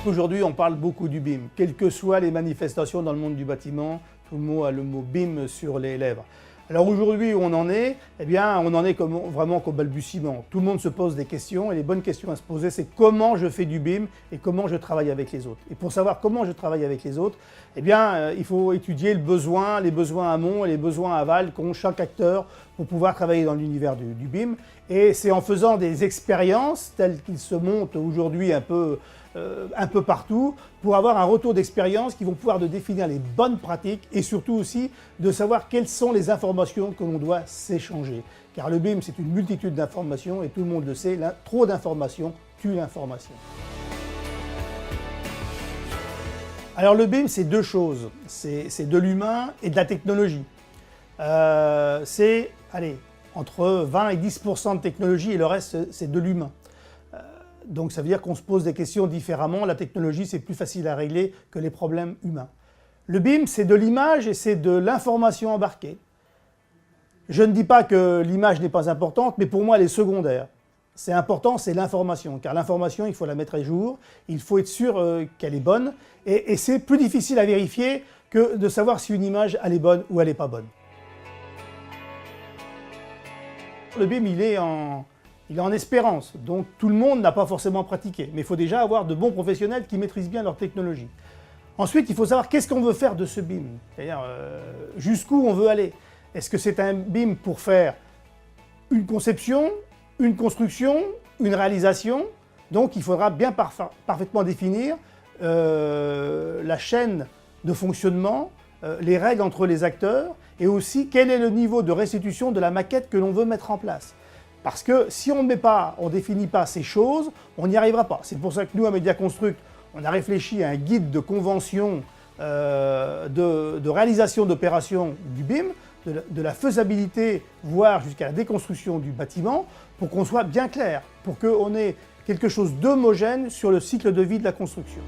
Aujourd'hui, on parle beaucoup du BIM. Quelles que soient les manifestations dans le monde du bâtiment, tout le monde a le mot BIM sur les lèvres. Alors aujourd'hui, où on en est? Eh bien, on en est vraiment qu'au balbutiement. Tout le monde se pose des questions et les bonnes questions à se poser, c'est comment je fais du BIM et comment je travaille avec les autres. Et pour savoir comment je travaille avec les autres, eh bien, il faut étudier les besoins amont et les besoins aval qu'ont chaque acteur pour pouvoir travailler dans l'univers du BIM. Et c'est en faisant des expériences telles qu'ils se montent aujourd'hui un peu partout, pour avoir un retour d'expérience qui vont pouvoir définir les bonnes pratiques et surtout aussi de savoir quelles sont les informations que l'on doit s'échanger. Car le BIM, c'est une multitude d'informations et tout le monde le sait, trop d'informations tue l'information. Alors le BIM, c'est deux choses, c'est de l'humain et de la technologie. C'est, entre 20 et 10% de technologie et le reste, c'est de l'humain. Donc ça veut dire qu'on se pose des questions différemment. La technologie, c'est plus facile à régler que les problèmes humains. Le BIM, c'est de l'image et c'est de l'information embarquée. Je ne dis pas que l'image n'est pas importante, mais pour moi, elle est secondaire. C'est important, c'est l'information, car l'information, il faut la mettre à jour, il faut être sûr qu'elle est bonne, et c'est plus difficile à vérifier que de savoir si une image, elle est bonne ou elle n'est pas bonne. Le BIM, il est en espérance, donc tout le monde n'a pas forcément pratiqué. Mais il faut déjà avoir de bons professionnels qui maîtrisent bien leur technologie. Ensuite, il faut savoir qu'est-ce qu'on veut faire de ce BIM, c'est-à-dire jusqu'où on veut aller. Est-ce que c'est un BIM pour faire une conception, une construction, une réalisation? Donc il faudra bien parfaitement définir la chaîne de fonctionnement, les règles entre les acteurs et aussi quel est le niveau de restitution de la maquette que l'on veut mettre en place. Parce que si on ne définit pas ces choses, on n'y arrivera pas. C'est pour ça que nous, à Mediaconstruct, on a réfléchi à un guide de convention de réalisation d'opérations du BIM, de la faisabilité, voire jusqu'à la déconstruction du bâtiment, pour qu'on soit bien clair, pour qu'on ait quelque chose d'homogène sur le cycle de vie de la construction.